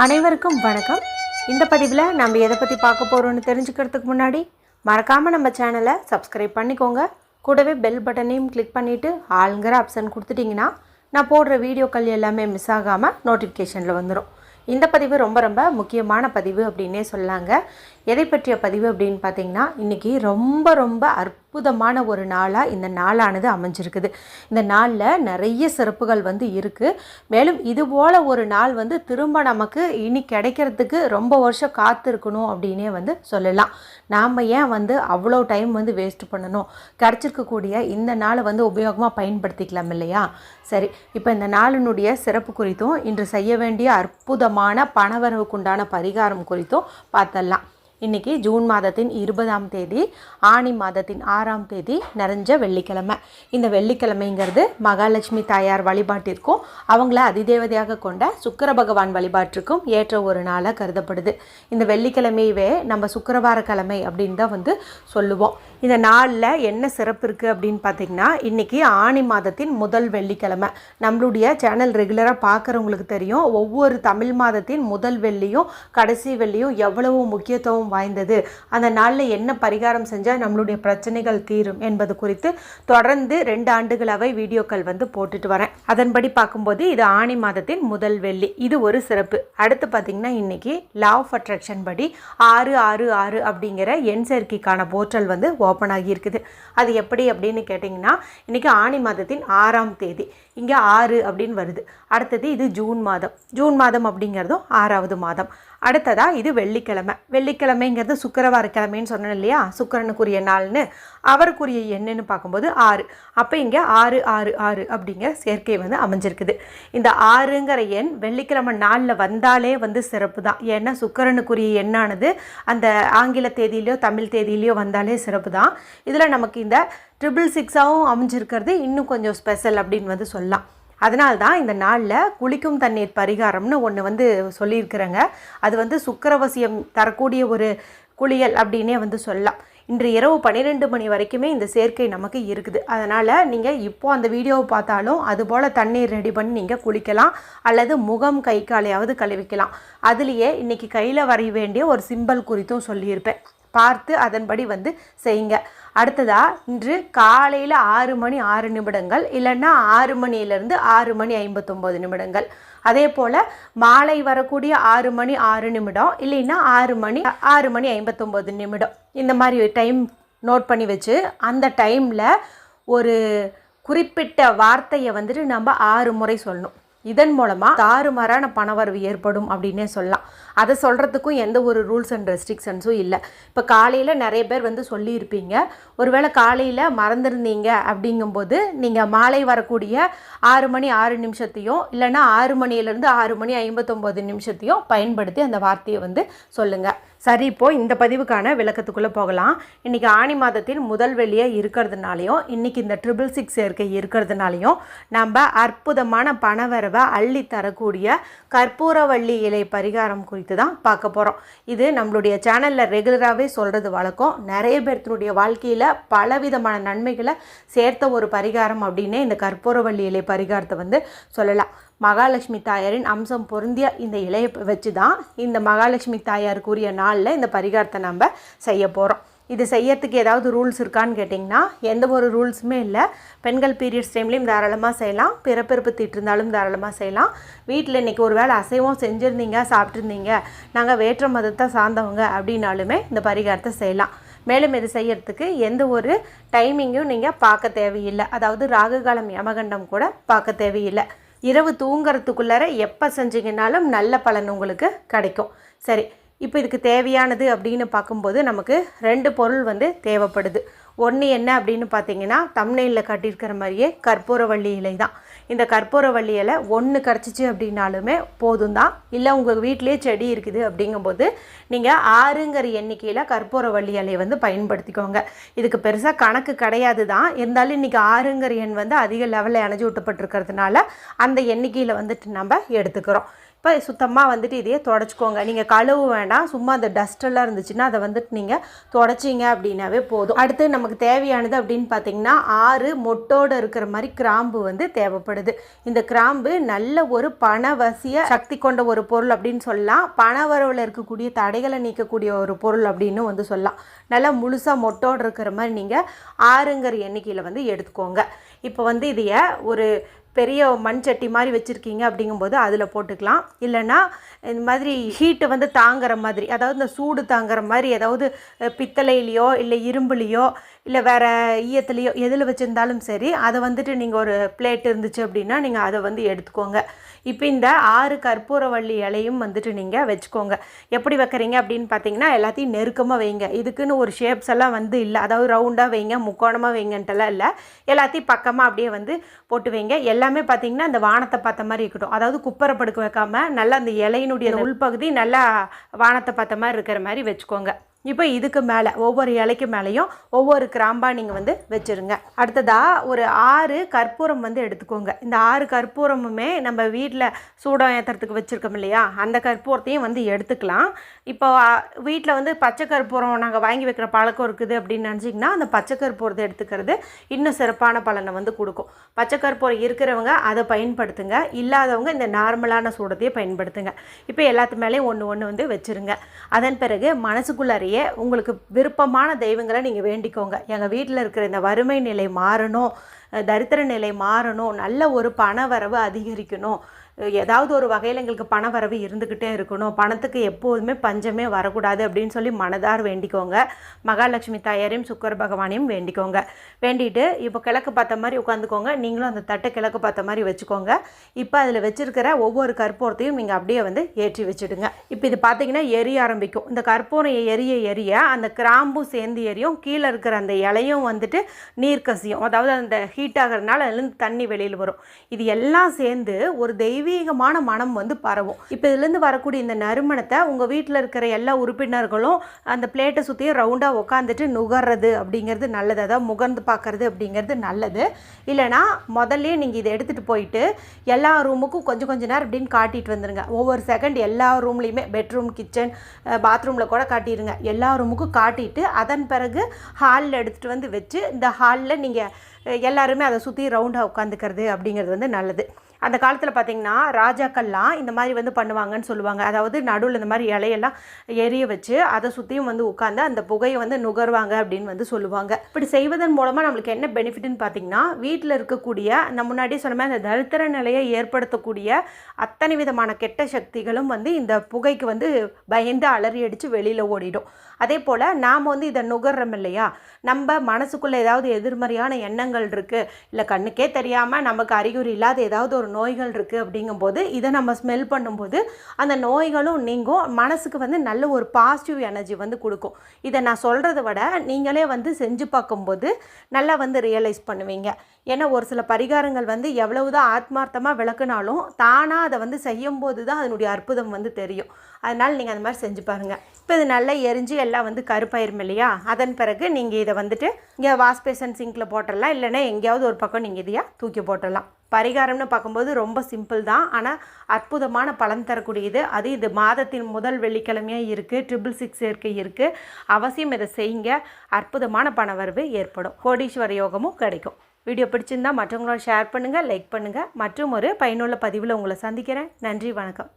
அனைவருக்கும் வணக்கம். இந்த பதிவில் நம்ம எதை பற்றி பார்க்க போகிறோன்னு தெரிஞ்சுக்கிறதுக்கு முன்னாடி மறக்காமல் நம்ம சேனலை சப்ஸ்கிரைப் பண்ணிக்கோங்க. கூடவே பெல் பட்டனையும் கிளிக் பண்ணிவிட்டு ஆளுங்கிற ஆப்ஷன் கொடுத்துட்டிங்கன்னா நான் போடுற வீடியோக்கள் எல்லாமே மிஸ் ஆகாமல் நோட்டிஃபிகேஷனில் வந்துடும். இந்த பதிவு ரொம்ப ரொம்ப முக்கியமான பதிவு அப்படின்னே சொல்லாங்க. எதை பற்றிய பதிவு அப்படின்னு பார்த்தீங்கன்னா, இன்றைக்கி ரொம்ப ரொம்ப அற்புதமான ஒரு நாளாக இந்த நாளானது அமைஞ்சிருக்குது. இந்த நாளில் நிறைய சிறப்புகள் இருக்குது. மேலும் இதுபோல் ஒரு நாள் திரும்ப நமக்கு இனி கிடைக்கிறதுக்கு ரொம்ப வருஷம் காத்திருக்கணும் அப்படின்னே சொல்லலாம். நாம் ஏன் அவ்வளோ டைம் வேஸ்ட் பண்ணணும்? கிடச்சிருக்கக்கூடிய இந்த நாளை உபயோகமாக பயன்படுத்திக்கலாம் இல்லையா? சரி, இப்போ இந்த நாளினுடைய சிறப்பு குறித்தும் இன்று செய்ய வேண்டிய அற்புதமான பணவரவுக்குண்டான பரிகாரம் குறித்தும் பார்த்தரலாம். இன்றைக்கி ஜூன் மாதத்தின் 20ஆம் தேதி, ஆனி மாதத்தின் 6ஆம் தேதி நிறைஞ்ச வெள்ளிக்கிழமை. இந்த வெள்ளிக்கிழமைங்கிறது மகாலட்சுமி தாயார் வழிபாட்டிற்கும் அவங்கள அதிதேவதையாக கொண்ட சுக்கிர பகவான் வழிபாட்டிற்கும் ஏற்ற ஒரு நாளாக கருதப்படுது. இந்த வெள்ளிக்கிழமையவே நம்ம சுக்கிரவார கிழமை அப்படின்னு தான் சொல்லுவோம். இந்த நாளில் என்ன சிறப்பு இருக்குது அப்படின்னு பார்த்திங்கன்னா, இன்றைக்கி ஆனி மாதத்தின் முதல் வெள்ளிக்கிழமை. நம்மளுடைய சேனல் ரெகுலராக பார்க்குறவங்களுக்கு தெரியும், ஒவ்வொரு தமிழ் மாதத்தின் முதல் வெள்ளியும் கடைசி வெள்ளியும் எவ்வளவு முக்கியத்துவம் வாய்ந்தது, அந்த நாளில் என்ன பரிகாரம் செஞ்சால் நம்மளுடைய பிரச்சனைகள் தீரும் என்பது குறித்து தொடர்ந்து 2 ஆண்டுகளாகவே வீடியோக்கள் போட்டுட்டு வரேன். அதன்படி பார்க்கும்போது இது ஆனி மாதத்தின் முதல் வெள்ளி. இது ஒரு சிறப்பு. அடுத்து பார்த்திங்கன்னா, இன்றைக்கி லா ஆஃப் அட்ராக்ஷன் படி 666 அப்படிங்கிற எண் சேர்க்கைக்கான போர்ட்டல் ஓப்பன் ஆகியிருக்குது. அது எப்படி அப்படின்னு கேட்டிங்கன்னா, இன்றைக்கி ஆனி மாதத்தின் 6ஆம் தேதி, இங்கே 6 அப்படின்னு வருது. அடுத்தது இது ஜூன் மாதம் அப்படிங்கிறதும் 6ஆவது மாதம். அடுத்ததாக இது வெள்ளிக்கிழமை. வெள்ளிக்கிழமைங்கிறது சுக்கிரவார கிழமைன்னு சொன்னேன் இல்லையா? சுக்கிரனுக்குரிய நாள்னு, அவருக்குரிய எண்ணுன்னு பார்க்கும்போது 6. அப்போ இங்கே 666 அப்படிங்கிற சேர்க்கை அமைஞ்சிருக்குது. இந்த 6ங்கிற எண் வெள்ளிக்கிழமை நாளில் வந்தாலே சிறப்பு தான். ஏன்னா சுக்கிரனுக்குரிய எண்ணானது அந்த ஆங்கில தேதியிலையோ தமிழ் தேதியிலையோ வந்தாலே சிறப்பு தான். இதில் நமக்கு இந்த 666 அமைஞ்சிருக்கிறது இன்னும் கொஞ்சம் ஸ்பெஷல் அப்படின்னு சொல்லலாம். அதனால்தான் இந்த நாளில் குளிக்கும் தண்ணீர் பரிகாரம்னு ஒன்று சொல்லியிருக்கிறேங்க. அது சுக்கிரவசியம் தரக்கூடிய ஒரு குளியல் அப்படின்னே சொல்லலாம். இன்று இரவு 12 மணி வரைக்குமே இந்த சேர்க்கை நமக்கு இருக்குது. அதனால் நீங்கள் இப்போது அந்த வீடியோவை பார்த்தாலும் அதுபோல் தண்ணீர் ரெடி பண்ணி நீங்கள் குளிக்கலாம், அல்லது முகம் கை காலையாவது கழுவிக்கலாம். அதுலேயே இன்றைக்கி கையில் வரைய வேண்டிய ஒரு சிம்பல் குறித்தும் சொல்லியிருப்பேன், பார்த்து அதன்படி செய்யுங்க. அடுத்ததாக இன்று காலையில் 6 மணி 6 நிமிடங்கள், இல்லைன்னா 6 மணியிலேருந்து 6 மணி 59 நிமிடங்கள். அதே போல் மாலை வரக்கூடிய 6 மணி 6 நிமிடம், இல்லைன்னா 6 மணி 59 நிமிடம். இந்த மாதிரி டைம் நோட் பண்ணி வச்சு அந்த டைமில் ஒரு குறிப்பிட்ட வார்த்தையை நம்ம 6 முறை சொல்லணும். இதன் மூலமாக தாறுமாறான பணவரவு ஏற்படும் அப்படின்னே சொல்லலாம். அதை சொல்கிறதுக்கும் எந்த ஒரு ரூல்ஸ் அண்ட் ரெஸ்ட்ரிக்ஷன்ஸும் இல்லை. இப்போ காலையில் நிறைய பேர் சொல்லியிருப்பீங்க, ஒருவேளை காலையில் மறந்துருந்தீங்க அப்படிங்கும்போது நீங்கள் மாலை வரக்கூடிய 6 மணி 6 நிமிஷத்தையும், இல்லைன்னா 6 மணியிலேருந்து 6 மணி 59 நிமிஷத்தையும் பயன்படுத்தி அந்த வார்த்தையை சொல்லுங்கள். சரி, இப்போது இந்த பதிவுக்கான விளக்கத்துக்குள்ளே போகலாம். இன்றைக்கி ஆனி மாதத்தின் முதல் வெள்ளியே இருக்கிறதுனாலையும், இன்றைக்கி இந்த 666 சேர்க்கை இருக்கிறதுனாலையும் நம்ம அற்புதமான பணவரவை அள்ளி தரக்கூடிய கற்பூரவள்ளி இலை பரிகாரம் குறித்து தான் பார்க்க போகிறோம். இது நம்மளுடைய சேனலில் ரெகுலராகவே சொல்கிறது வழக்கம். நிறைய பேர்த்தினுடைய வாழ்க்கையில் பலவிதமான நன்மைகளை சேர்த்த ஒரு பரிகாரம் அப்படின்னே இந்த கற்பூரவள்ளி இலை பரிகாரத்தை சொல்லலாம். மகாலட்சுமி தாயாரின் அம்சம் பொருந்திய இந்த இலையை வச்சு தான் இந்த மகாலட்சுமி தாயாருக்குரிய நாளில் இந்த பரிகாரத்தை நம்ம செய்ய போகிறோம். இது செய்யறதுக்கு ஏதாவது ரூல்ஸ் இருக்கான்னு கேட்டிங்கன்னா, எந்த ஒரு ரூல்ஸுமே இல்லை. பெண்கள் பீரியட்ஸ் டைம்லேயும் தாராளமாக செய்யலாம், பிறப்பிறப்பு தீட்டிருந்தாலும் தாராளமாக செய்யலாம். வீட்டில் இன்றைக்கி ஒரு வேளை அசைவம் செஞ்சுருந்தீங்க, சாப்பிட்ருந்தீங்க, நாங்கள் வேற்ற மதத்தை சார்ந்தவங்க அப்படின்னாலுமே இந்த பரிகாரத்தை செய்யலாம். மேலும் இது செய்யறதுக்கு எந்த ஒரு டைமிங்கும் நீங்கள் பார்க்க தேவையில்லை. அதாவது ராகுகாலம் யமகண்டம் கூட பார்க்க தேவையில்லை. இரவு தூங்கிறதுக்குள்ளார எப்போ செஞ்சிங்கனாலும் நல்ல பலன் உங்களுக்கு கிடைக்கும். சரி, இப்போ இதுக்கு தேவையானது அப்படின்னு பார்க்கும்போது நமக்கு 2 பொருள் தேவைப்படுது. ஒன்று என்ன அப்படின்னு பார்த்தீங்கன்னா, தம்ப்நெயிலில் காட்டியிருக்கிற மாதிரியே கற்பூரவள்ளி இலை தான். இந்த கற்பூரவள்ளி இலை 1 கிடச்சிச்சு அப்படின்னாலுமே போதும் தான். இல்லை உங்கள் வீட்டிலே செடி இருக்குது அப்படிங்கும்போது நீங்கள் 6ங்கிற எண்ணிக்கையில் கற்பூரவள்ளி இலையை பயன்படுத்திக்கோங்க. இதுக்கு பெருசாக கணக்கு கிடையாது தான். இருந்தாலும் இன்றைக்கி 6ங்கிற எண் அதிக லெவலில் அணைச்சி விட்டப்பட்டிருக்கிறதுனால அந்த எண்ணிக்கையில் நம்ம எடுத்துக்கிறோம். இப்போ சுத்தமாக வந்துட்டு இதையே தொடச்சிக்கோங்க. நீங்கள் கழுவு வேண்டாம், சும்மா அந்த டஸ்ட்டெல்லாம் இருந்துச்சுன்னா அதை வந்துட்டு நீங்கள் தொடச்சிங்க அப்படின்னாவே போதும். அடுத்து நமக்கு தேவையானது அப்படின்னு பார்த்தீங்கன்னா 6 மொட்டோடு இருக்கிற மாதிரி கிராம்பு வந்து தேவைப்படுது. இந்த கிராம்பு நல்ல ஒரு பணவசிய சக்தி கொண்ட ஒரு பொருள் அப்படின்னு சொல்லலாம். பணவரவில் இருக்கக்கூடிய தடைகளை நீக்கக்கூடிய ஒரு பொருள் அப்படின்னு வந்து சொல்லலாம். நல்லா முழுசாக மொட்டோடு இருக்கிற மாதிரி நீங்கள் 6ங்கிற எண்ணிக்கையில் வந்து எடுத்துக்கோங்க. இப்போ வந்து இதைய ஒரு பெரிய மண் சட்டி மாதிரி வச்சுருக்கீங்க அப்படிங்கும்போது அதில் போட்டுக்கலாம். இல்லைன்னா இந்த மாதிரி ஹீட்டு வந்து தாங்குற மாதிரி, அதாவது இந்த சூடு தாங்குற மாதிரி ஏதாவது பித்தளையிலையோ இல்லை இரும்புலையோ இல்லை வேறு ஈயத்துலேயோ எதில் வச்சுருந்தாலும் சரி, அதை வந்துட்டு நீங்கள் ஒரு பிளேட் இருந்துச்சு அப்படின்னா நீங்கள் அதை வந்து எடுத்துக்கோங்க. இப்போ இந்த 6 கற்பூரவள்ளி இலையும் வந்துட்டு நீங்கள் வச்சுக்கோங்க. எப்படி வைக்கிறீங்க அப்படின்னு பார்த்தீங்கன்னா எல்லாத்தையும் நெருக்கமாக வைங்க. இதுக்குன்னு ஒரு ஷேப்ஸ் எல்லாம் வந்து இல்லை, அதாவது ரவுண்டாக வைங்க, முக்கோணமாக வைங்கன்ட்டுலாம் இல்லை. எல்லாத்தையும் பக்கமாக அப்படியே வந்து போட்டு வைங்க. எல்லாமே பார்த்தீங்கன்னா இந்த வானத்தை பார்த்த மாதிரி இருக்கட்டும். அதாவது குப்பரை படுக்க வைக்காமல் நல்லா அந்த இலையினுடைய உள்பகுதி நல்லா வானத்தை பார்த்த மாதிரி இருக்கிற மாதிரி வச்சுக்கோங்க. இப்போ இதுக்கு மேலே ஒவ்வொரு இலைக்கு மேலேயும் ஒவ்வொரு கிராம்பாக நீங்கள் வந்து வச்சுருங்க. அடுத்ததாக ஒரு 6 கற்பூரம் வந்து எடுத்துக்கோங்க. இந்த 6 கற்பூரமுமே நம்ம வீட்டில் சூடம் ஏற்றுறதுக்கு வச்சுருக்கோம் இல்லையா, அந்த கற்பூரத்தையும் வந்து எடுத்துக்கலாம். இப்போ வீட்டில் வந்து பச்சை கற்பூரம் நாங்கள் வாங்கி வைக்கிற பழக்கம் இருக்குது அப்படின்னு நினச்சிங்கன்னா அந்த பச்சை கற்பூரத்தை எடுத்துக்கிறது இன்னும் சிறப்பான பலனை வந்து கொடுக்கும். பச்சை கற்பூரம் இருக்கிறவங்க அதை பயன்படுத்துங்க, இல்லாதவங்க இந்த நார்மலான சூடத்தையே பயன்படுத்துங்க. இப்போ எல்லாத்து மேலேயும் ஒன்று வந்து வச்சுருங்க. அதன் பிறகு மனசுக்குள்ளாரையே உங்களுக்கு விருப்பமான தெய்வங்களை நீங்கள் வேண்டிக்கோங்க. எங்கள் வீட்டில் இருக்கிற இந்த வறுமை நிலை மாறணும், தரித்திர நிலை மாறணும், நல்ல ஒரு பண வரவு அதிகரிக்கணும், ஏதாவது ஒரு வகையில் எங்களுக்கு பண வரவு இருந்துக்கிட்டே இருக்கணும், பணத்துக்கு எப்போதுமே பஞ்சமே வரக்கூடாது அப்படின்னு சொல்லி மனதார் வேண்டிக்கோங்க. மகாலட்சுமி தாயாரையும் சுக்கர பகவானையும் வேண்டிக்கோங்க. வேண்டிட்டு இப்போ கிழக்கு பார்த்த மாதிரி உட்காந்துக்கோங்க. நீங்களும் அந்த தட்டை கிழக்கு பார்த்த மாதிரி வச்சுக்கோங்க. இப்போ அதில் வச்சுருக்கிற ஒவ்வொரு கற்பூரத்தையும் நீங்கள் அப்படியே வந்து ஏற்றி வச்சுடுங்க. இப்போ இது பார்த்தீங்கன்னா எரிய ஆரம்பிக்கும். இந்த கற்பூரம் எரிய அந்த கிராம்பும் சேர்ந்து எரியும், கீழே இருக்கிற அந்த இலையும் வந்துட்டு நீர் கசியும், அதாவது அந்த ஹீட் ஆகிறதுனால அதுலேருந்து தண்ணி வெளியில் வரும். இது எல்லாம் சேர்ந்து ஒரு தெய்வீகமான மனம் வந்து பரவும். இப்போ இதுலேருந்து வரக்கூடிய இந்த நறுமணத்தை உங்கள் வீட்டில் இருக்கிற எல்லா உறுப்பினர்களும் அந்த பிளேட்டை சுற்றியும் ரவுண்டாக உட்காந்துட்டு நுகர்றது அப்படிங்கிறது நல்லது, அதாவது முகர்ந்து பார்க்குறது அப்படிங்கிறது நல்லது. இல்லைனா முதல்ல நீங்கள் இதை எடுத்துகிட்டு போயிட்டு எல்லா ரூமுக்கும் கொஞ்சம் நேரம் அப்படின்னு காட்டிட்டு வந்துடுங்க. ஒவ்வொரு செகண்ட் எல்லா ரூம்லேயுமே, பெட்ரூம், கிச்சன், பாத்ரூமில் கூட காட்டிடுங்க. எல்லா ரூமுக்கும் காட்டிட்டு அதன் பிறகு ஹாலில் எடுத்துகிட்டு வந்து வச்சு இந்த ஹாலில் நீங்கள் எல்லாருமே அதை சுற்றி ரவுண்டாக உட்காந்துக்கிறது அப்படிங்கிறது வந்து நல்லது. அந்த காலத்தில் பார்த்திங்கன்னா ராஜாக்கள்லாம் இந்த மாதிரி வந்து பண்ணுவாங்கன்னு சொல்லுவாங்க. அதாவது நடுவில் இந்த மாதிரி இலையெல்லாம் எரிய வச்சு அதை சுற்றியும் வந்து உட்காந்து அந்த புகையை வந்து நுகர்வாங்க அப்படின்னு வந்து சொல்லுவாங்க. இப்படி செய்வதன் மூலமாக நம்மளுக்கு என்ன பெனிஃபிட்னு பார்த்திங்கன்னா, வீட்டில் இருக்கக்கூடிய நம்ம முன்னாடி சொன்ன மாதிரி அந்த தரித்திர நிலையை ஏற்படுத்தக்கூடிய அத்தனை விதமான கெட்ட சக்திகளும் வந்து இந்த புகைக்கு வந்து பயந்து அலறி அடித்து வெளியில் ஓடிடும். அதே போல் நாம் வந்து இதை நுகர்றோம் இல்லையா, நம்ம மனசுக்குள்ளே ஏதாவது எதிர்மறையான எண்ணங்கள் இருக்குது, இல்லை கண்ணுக்கே தெரியாமல் நமக்கு அறிகுறி இல்லாத ஏதாவது ஒரு நோய்கள் இருக்குது அப்படிங்கும்போது இதை நம்ம ஸ்மெல் பண்ணும்போது அந்த நோய்களும் நீங்கும், மனசுக்கு வந்து நல்ல ஒரு பாசிட்டிவ் எனர்ஜி வந்து கொடுக்கும். இதை நான் சொல்கிறத விட நீங்களே வந்து செஞ்சு பார்க்கும்போது நல்லா வந்து ரியலைஸ் பண்ணுவீங்க. ஏன்னா ஒரு சில பரிகாரங்கள் வந்து எவ்வளவுதான் ஆத்மார்த்தமாக விளக்குனாலும் தானாக அதை வந்து செய்யும்போது தான் அதனுடைய அற்புதம் வந்து தெரியும். அதனால் நீங்கள் அந்த மாதிரி செஞ்சு பாருங்கள். இப்போ இது நல்லா எரிஞ்சு எல்லாம் வந்து கருப்பாயிரும் இல்லையா, அதன் பிறகு நீங்கள் இதை வந்துட்டு இங்கே வாஷ் பேசன் சிங்கில் போட்டுடலாம், இல்லைன்னா எங்கேயாவது ஒரு பக்கம் நீங்கள் இதையா தூக்கி போட்டுடலாம். பரிகாரம்னு பார்க்கும்போது ரொம்ப சிம்பிள் தான், ஆனால் அற்புதமான பலன் தரக்கூடியது. அது இது மாதத்தின் முதல் வெள்ளிக்கிழமையாக இருக்குது, 666 சேர்க்கை இருக்குது. அவசியம் இதை செய்யுங்க, அற்புதமான பணவரவு ஏற்படும், கோடீஸ்வர யோகமும் கிடைக்கும். வீடியோ பிடிச்சிருந்தால் மற்றவங்களோட ஷேர் பண்ணுங்கள், லைக் பண்ணுங்கள். மற்றும் ஒரு பயனுள்ள பதிவில் உங்களை சந்திக்கிறேன். நன்றி, வணக்கம்.